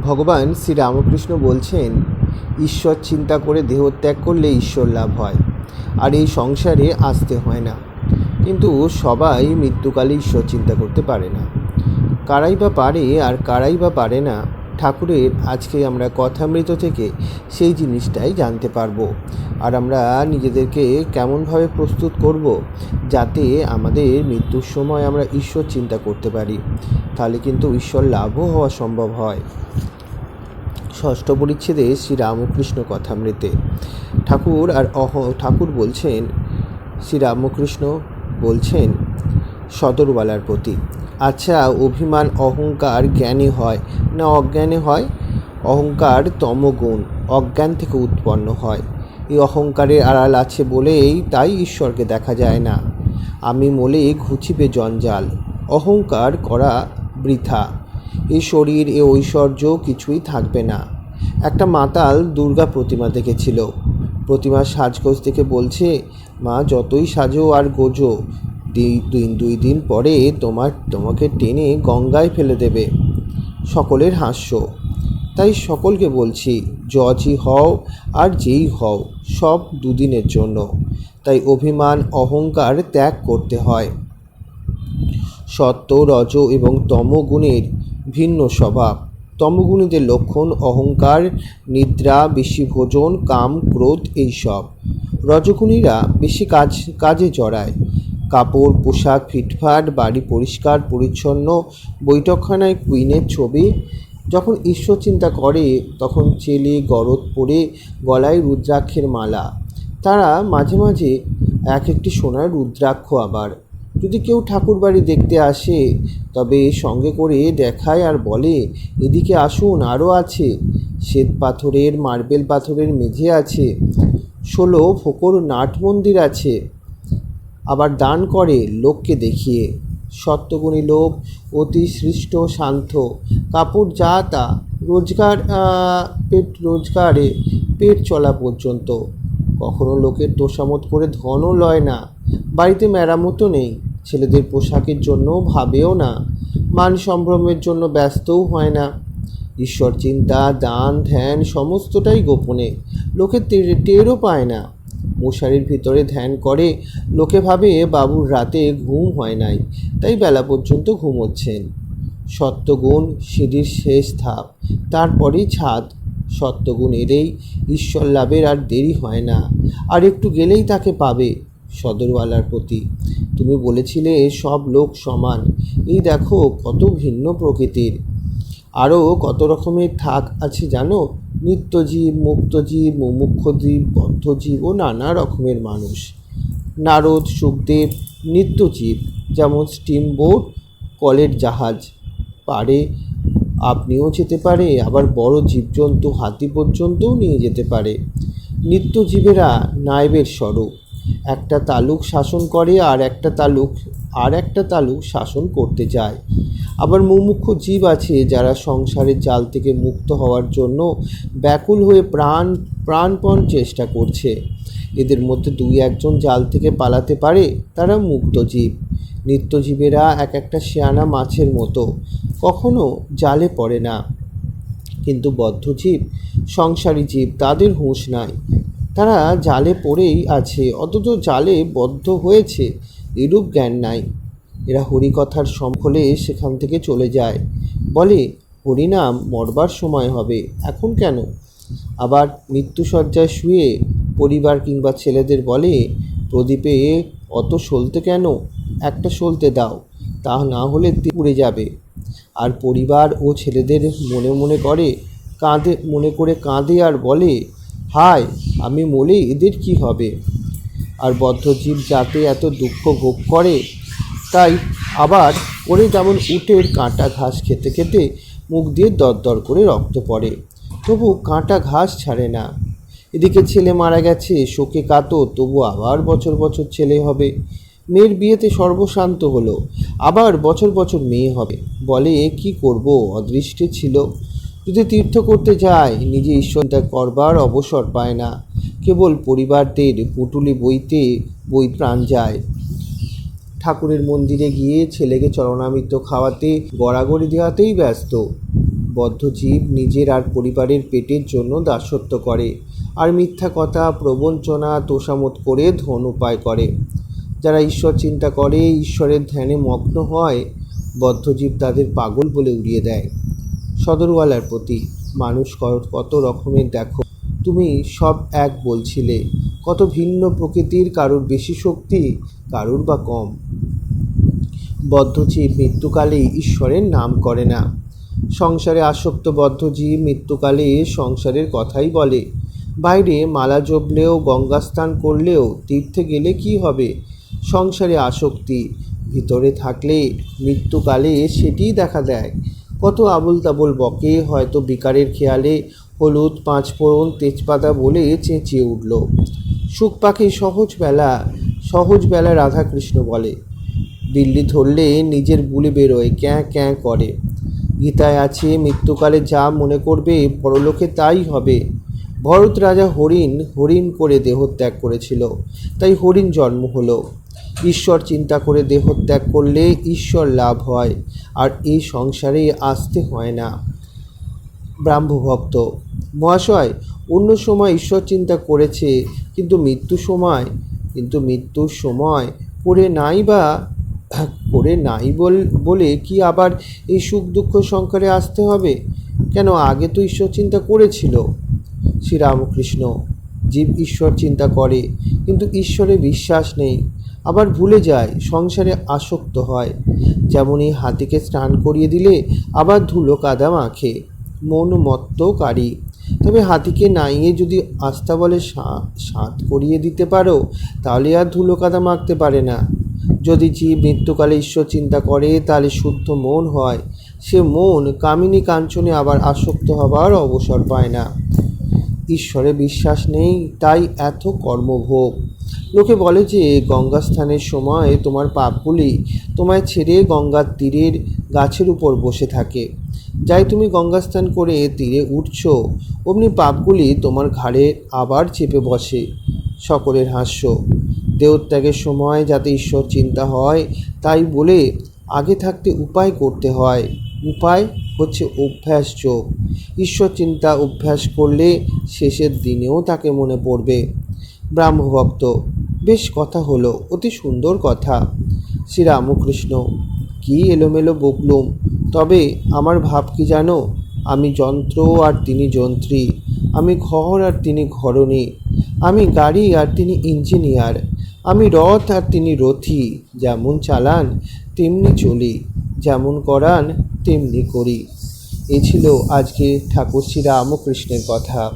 ভগবান শ্রীরামকৃষ্ণ বলছেন, ঈশ্বর চিন্তা করে দেহত্যাগ করলে ঈশ্বর লাভ হয়, আর এই সংসারে আসতে হয় না। কিন্তু সবাই মৃত্যুকালে ঈশ্বর চিন্তা করতে পারে না। কারাই বা পারে আর কারাই বা পারে না, ঠাকুরের আজকে আমরা কথামৃত থেকে সেই জিনিসটাই জানতে পারবো। আর আমরা নিজেদেরকে কেমনভাবে প্রস্তুত করব যাতে আমাদের মৃত্যুর সময় আমরা ঈশ্বর চিন্তা করতে পারি, তাহলে কিন্তু ঈশ্বর লাভও হওয়া সম্ভব হয়। ষষ্ঠ পরিচ্ছেদে শ্রীরামকৃষ্ণ কথামৃতে ঠাকুর বলছেন, শ্রীরামকৃষ্ণ বলছেন সদরওয়ালার প্রতি, আচ্ছা, অভিমান অহংকার জ্ঞানে হয় না অজ্ঞানে হয়? অহংকার তমগুণ, অজ্ঞান থেকে উৎপন্ন হয়। এই অহংকারের আড়াল আছে বলেই তাই ঈশ্বরকে দেখা যায় না। আমি মোলে ঘুচিবে জঞ্জাল, অহংকার করা বৃথা। এই শরীর এ ঐশ্বর্য কিছুই থাকবে না। একটা মাতাল দুর্গা প্রতিমা দেখেছিল। প্রতিমার সাজগোজ দেখে বলছে, মা যতই সাজো আর গোজো, দুই দিন পরে তোমাকে টেনে গঙ্গায় ফেলে দেবে। সকলের হাস্য। তাই সকলকে বলছি, জজই হও আর যেই হও, সব দুদিনের জন্য। তাই অভিমান অহংকার ত্যাগ করতে হয়। সত্য রজ এবং তমগুণের ভিন্ন স্বভাব। তমগুণীদের লক্ষণ অহংকার, নিদ্রা, বেশি ভোজন, কাম, ক্রোধ এইসব। রজগুণীরা বেশি কাজে জড়ায়। কাপড় পোশাক ফিটফাট, বাড়ি পরিষ্কার পরিচ্ছন্ন, বৈঠকখানায় কুইনের ছবি। যখন ঈশ্বর চিন্তা করে তখন চেলে গরদ পরে, গলায় রুদ্রাক্ষের মালা। তারা মাঝে মাঝে একটি সোনার রুদ্রাক্ষ। আবার যদি কেউ ঠাকুর বাড়ি দেখতে আসে তবে সঙ্গে করে দেখায় আর বলে, এদিকে আসুন, আরও আছে। শ্বেত পাথরের মার্বেল পাথরের মেঝে আছে, 16 ফোকর নাট মন্দির আছে। আবার দান করে লোককে দেখিয়ে। সত্যগুণী লোক অতি সৃষ্ট শান্ত, কাপড় যা তা, রোজগারে পেট চলা পর্যন্ত। কখনো লোকের তোষামত করে ধনও লয় না। বাড়িতে মেরামতো নেই, ছেলেদের পোশাকের জন্য ভাবেও না, মান সম্ভ্রমের জন্য ব্যস্তও হয় না। ঈশ্বর চিন্তা দান ধ্যান সমস্তটাই গোপনে, লোকে টেরও পায় না। মশারির ভিতরে ধ্যান করে, লোকে ভাবে বাবুর রাতে ঘুম হয় নাই, তাই বেলা পর্যন্ত ঘুমোচ্ছেন। সত্যগুণ সিঁড়ির শেষ ধাপ, তারপরেই ছাদ। সত্যগুণ এলেই ঈশ্বর লাভের আর দেরি হয় না, আর একটু গেলেই তাকে পাবে। সদরওয়ালার প্রতি, তুমি বলেছিলে সব লোক সমান, এই দেখো কত ভিন্ন প্রকৃতির। আরও কত রকমের থাক আছে জানো? নিত্যজীব, মুক্তজীব, মুমুক্ষজীব, বদ্ধজীব ও নানা রকমের মানুষ। নারদ সুখদেব নিত্যজীব, যেমন স্টিমবোট, কলের জাহাজ পারে, আপনিও যেতে পারে, আবার বড় জীবজন্তু হাতি পর্যন্তও নিয়ে যেতে পারে। নিত্যজীবেরা নায়েবের স্বরূপ, একটা তালুক শাসন করে আর একটা তালুক শাসন করতে যায়। আবার মুমুক্ষ জীব আছে যারা সংসারের জাল থেকে মুক্ত হওয়ার জন্য ব্যাকুল হয়ে প্রাণপণ চেষ্টা করছে। এদের মধ্যে 2-1 জাল থেকে পালাতে পারে, তারা মুক্ত জীব। নিত্যজীবেরা একটা শিয়ানা মাছের মতো, কখনো জালে পড়ে না। কিন্তু বদ্ধজীব, সংসারী জীব, তাদের হুঁশ নাই। তারা জালে পড়েই আছে, অথচ জালে বদ্ধ হয়েছে, এরূপ জ্ঞান নাই। এরা হরিকথার হলে সেখান থেকে চলে যায়, বলে হরিনাম মরবার সময় হবে, এখন কেন? আবার মৃত্যুশয্যায় শুয়ে পরিবার কিংবা ছেলেদের বলে, প্রদীপে অত সলতে কেন, একটা সলতে দাও, তা না হলে পুড়ে যাবে। আর পরিবার ও ছেলেদের মনে করে কাঁদে আর বলে, হায়, আমি মরে এদের কি হবে? আর বদ্ধজীব যাতে এত দুঃখ ভোগ করে, তাই আবার ওরে যেমন উটের কাঁটা ঘাস খেতে খেতে মুখ দিয়ে দরদর করে রক্ত পড়ে, তবু কাঁটা ঘাস ছাড়ে না। এদিকে ছেলে মারা গেছে, শোকে কাতর, তবু আবার বছর বছর ছেলে হবে। মেয়ের বিয়েতে সর্বশান্ত হলো, আবার বছর বছর মেয়ে হবে। বলে কি করব, অদৃষ্টে ছিল। যদি তীর্থ করতে যায়, নিজে ঈশ্বরতা করবার অবসর পায় না। কেবল পরিবারদের পুটুলি বই প্রাণ যায়। ঠাকুরের মন্দিরে গিয়ে ছেলেকে চরণামৃত খাওয়াতে, গড়াগড়ি দেওয়াতেই ব্যস্ত। বদ্ধজীব নিজের আর পরিবারের পেটের জন্য দাসত্ব করে, আর মিথ্যা কথা, প্রবঞ্চনা, তোষামোদ করে ধন উপায় করে। যারা ঈশ্বর চিন্তা করে, ঈশ্বরের ধ্যানে মগ্ন হয়, বদ্ধজীব তাদের পাগল বলে উড়িয়ে দেয়। সদরওয়ালার প্রতি মানুষ কত রকমের দেখো, তুমি সব এক বলছিলে, কত ভিন্ন প্রকৃতির, কারুর বেশি শক্তি, কারুর বা কম। বদ্ধজীব মৃত্যুকালে ঈশ্বরের নাম করে না। সংসারে আসক্ত বদ্ধজীব মৃত্যুকালে সংসারের কথাই বলে। বাইরে মালা জপলেও, গঙ্গা স্নান করলেও, তীর্থে গেলে কি হবে? সংসারে আসক্তি ভিতরে থাকলে মৃত্যুকালে সেটিই দেখা দেয়। কত আবোল তাবোল বকে, হয়তো বিকারের খেয়ালে হলুদ, পাঁচফোড়ন, তেজপাতা বলে চেঁচিয়ে উঠল। সুখ পাখি সহজ বেলা রাধাকৃষ্ণ বলে। দিল্লি ধরলে নিজের বুলি বেরোয়, ক্যাঁ ক্যাঁ করে। গীতায় আছে, মৃত্যুকালে যা মনে করবে পরলোকে তাই হবে। ভরত রাজা হরিণ করে দেহত্যাগ করেছিল, তাই হরিণ জন্ম হলো। ঈশ্বর চিন্তা করে দেহত্যাগ করলে ঈশ্বর লাভ হয়, আর এই সংসারে আসতে হয় না। ব্রাহ্মভক্ত মহাশয় অন্য সময় ঈশ্বর চিন্তা করেছে, কিন্তু মৃত্যুর সময় করে নাই বলে কি আবার এই সুখ দুঃখ সংসারে আসতে হবে? কেন, আগে তো ঈশ্বর চিন্তা করেছিল। শ্রীরামকৃষ্ণ, জীব ঈশ্বর চিন্তা করে, কিন্তু ঈশ্বরে বিশ্বাস নেই, আবার ভুলে যায়, সংসারে আসক্ত হয়। যেমনই হাতিকে স্নান করিয়ে দিলে আবার ধুলো কাদা মাখে, মন মত্তকারী। তবে হাতিকে নাইয়ে যদি আস্থা বলে সাঁত করিয়ে দিতে পারো, তাহলে আর ধুলো কাদা মাখতে পারে না। যদি জীব মৃত্যুকালে ঈশ্বর চিন্তা করে, তাহলে শুদ্ধ মন হয়। সে মন কামিনী কাঞ্চনে আবার আসক্ত হবার অবসর পায় না। ঈশ্বরে বিশ্বাস নেই, তাই এত কর্মভোগ। লোকে বলে যে গঙ্গা স্নানের সময় তোমার পাপগুলি তোমায় ছেড়ে গঙ্গার তীরের গাছের উপর বসে থাকে। যাই তুমি গঙ্গা স্নান করে তীরে উঠছ, অমনি পাপগুলি তোমার ঘাড়ে আবার চেপে বসে। সকলের হাস্য। দেহত্যাগের সময় যাতে ঈশ্বর চিন্তা হয়, তাই বলে আগে থাকতে উপায় করতে হয়। উপায় হচ্ছে অভ্যাস যোগ। ঈশ্বর চিন্তা অভ্যাস করলে শেষের দিনেও তাকে মনে পড়বে। ব্রাহ্মভক্ত, বেশ কথা হলো, অতি সুন্দর কথা। শ্রীরামকৃষ্ণ, কি এলোমেলো বকলুম, তবে আমার ভাব কি জানো? আমি যন্ত্র আর তিনি যন্ত্রী, আমি ঘর আর তিনি ঘরণী, আমি গাড়ি আর তিনি ইঞ্জিনিয়ার, আমি রথ আর তিনি রথী। যেমন চালান তেমনি চলি, যেমন করান তেমনি করি। এ ছিল আজকে ঠাকুর শ্রী রামকৃষ্ণের কথা।